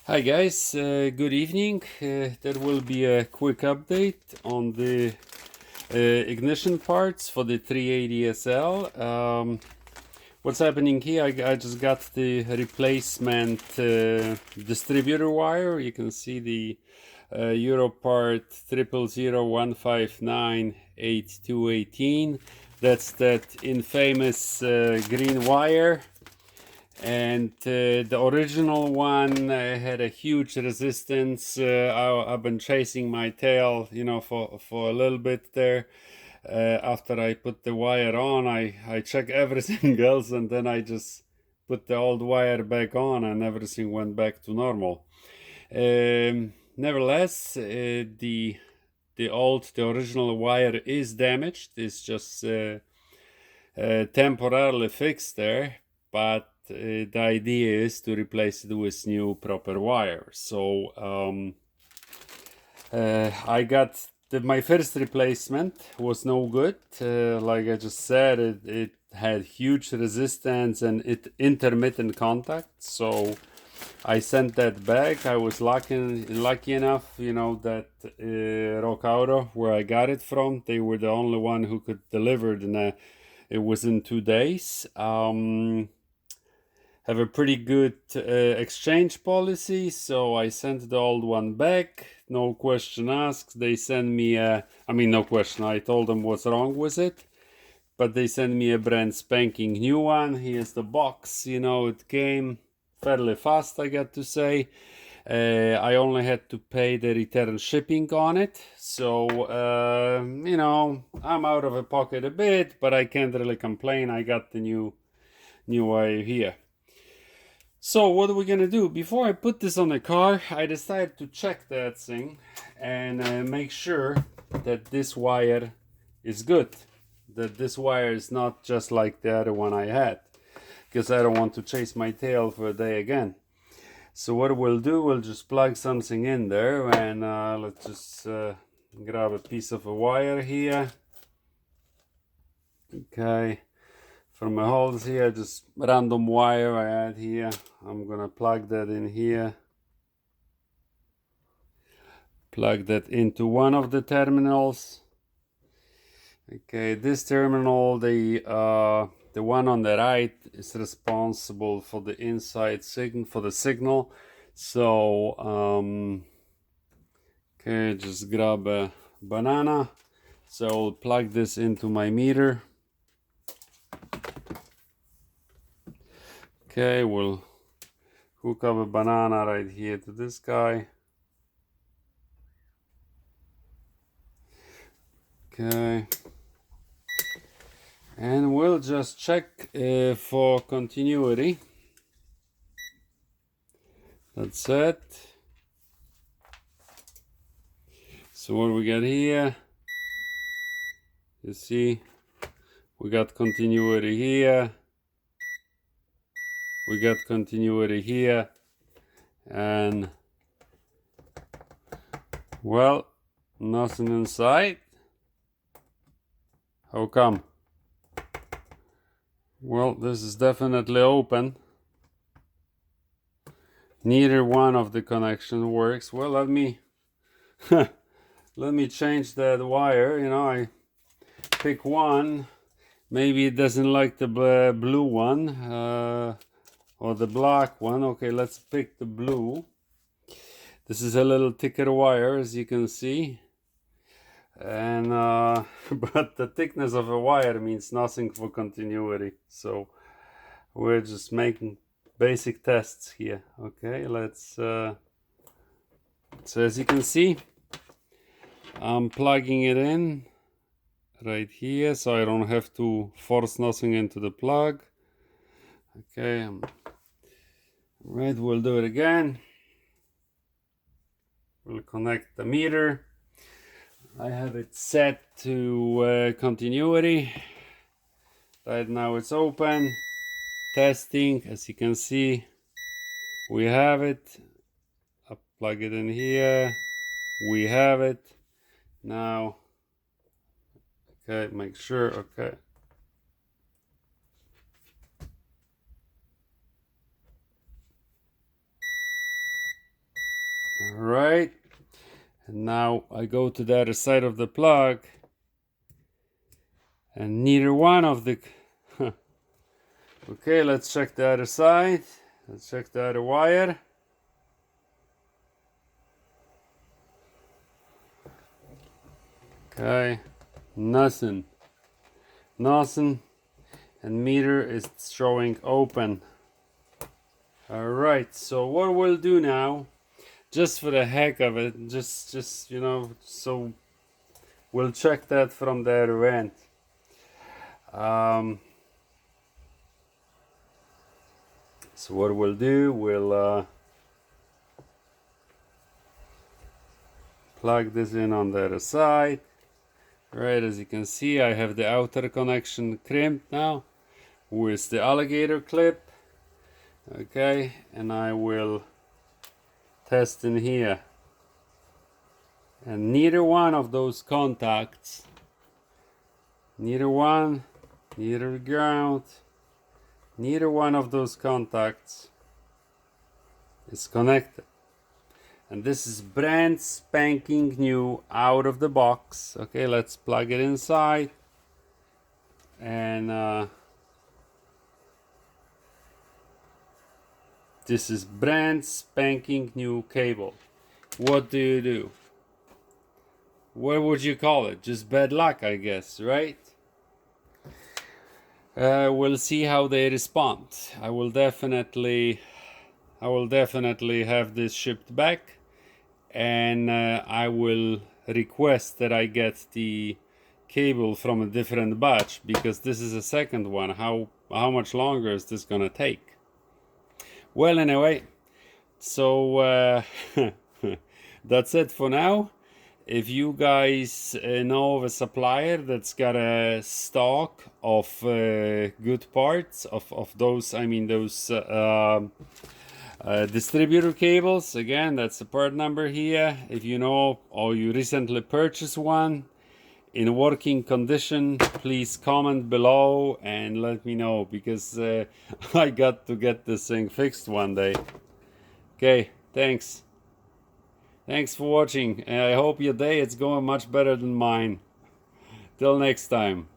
Hi guys, good evening. There will be a quick update on the ignition parts for the 380SL. What's happening here, I just got the replacement distributor wire. You can see the Euro part 000159818. That's that infamous green wire. And the original one had a huge resistance. I've been chasing my tail, for a little bit there. After I put the wire on, I check everything else, and then I just put the old wire back on, and everything went back to normal. Nevertheless, the original wire is damaged. It's just temporarily fixed there, but the idea is to replace it with new proper wire. So I got my first replacement was no good. Like I just said, it had huge resistance and intermittent contact. So I sent that back. I was lucky enough, that Rock Auto, where I got it from, they were the only one who could deliver it, it was in 2 days. Have a pretty good exchange policy, so I sent the old one back. No question asked. They send me no question. I told them what's wrong with it, but they send me a brand spanking new one. Here's the box. It came fairly fast, I got to say. I only had to pay the return shipping on it, so I'm out of a pocket a bit, but I can't really complain. I got the new wire here. So what are we gonna do? Before I put this on the car, I decided to check that thing and make sure that this wire is good, that this wire is not just like the other one I had, because I don't want to chase my tail for a day again. So what we'll do, we'll just plug something in there, and let's just grab a piece of a wire here. Okay, from my holes here, just random wire I had here. I'm gonna plug that in here. Plug that into one of the terminals. Okay, this terminal, the one on the right, is responsible for the inside signal, for the signal. So okay, just grab a banana. So I'll plug this into my meter. Okay, we'll hook up a banana right here to this guy. Okay, and we'll just check for continuity. That's it. So what we got here, you see, we got continuity here, we got continuity here, and well, nothing inside. How come? Well, this is definitely open. Neither one of the connection works. Well, let me let me change that wire. I pick one. Maybe it doesn't like the blue one or the black one. Okay, let's pick the blue. This is a little thicker wire, as you can see, and but the thickness of a wire means nothing for continuity, so we're just making basic tests here. Okay, let's so as you can see, I'm plugging it in right here, so I don't have to force nothing into the plug. Okay, right, we'll do it again. We'll connect the meter. I have it set to continuity. Right now it's open. Testing, as you can see, we have it. I plug it in here. We have it. Now, okay, make sure, okay. Right, and now I go to the other side of the plug, and neither one of the okay, let's check the other side. Let's check the other wire. Okay, nothing, and meter is showing open. Alright, so what we'll do now, just for the heck of it, just you know, so we'll check that from the other end. So what we'll do, we'll plug this in on the other side. Right, as you can see, I have the outer connection crimped now with the alligator clip. Okay, and I will test in here, and neither one of those contacts, neither one, neither ground, neither one of those contacts is connected. And this is brand spanking new out of the box. Okay, let's plug it inside, and this is brand spanking new cable. What do you do? What would you call it? Just bad luck, I guess, right? We'll see how they respond. I will definitely have this shipped back, and I will request that I get the cable from a different batch, because this is a second one. How much longer is this gonna take? Well, anyway, so that's it for now. If you guys know of a supplier that's got a stock of good parts of those, I mean those distributor cables, again, that's the part number here. If you know, or you recently purchased one in working condition, please comment below and let me know, because I got to get this thing fixed one day. Okay, thanks for watching, and I hope your day is going much better than mine. Till next time.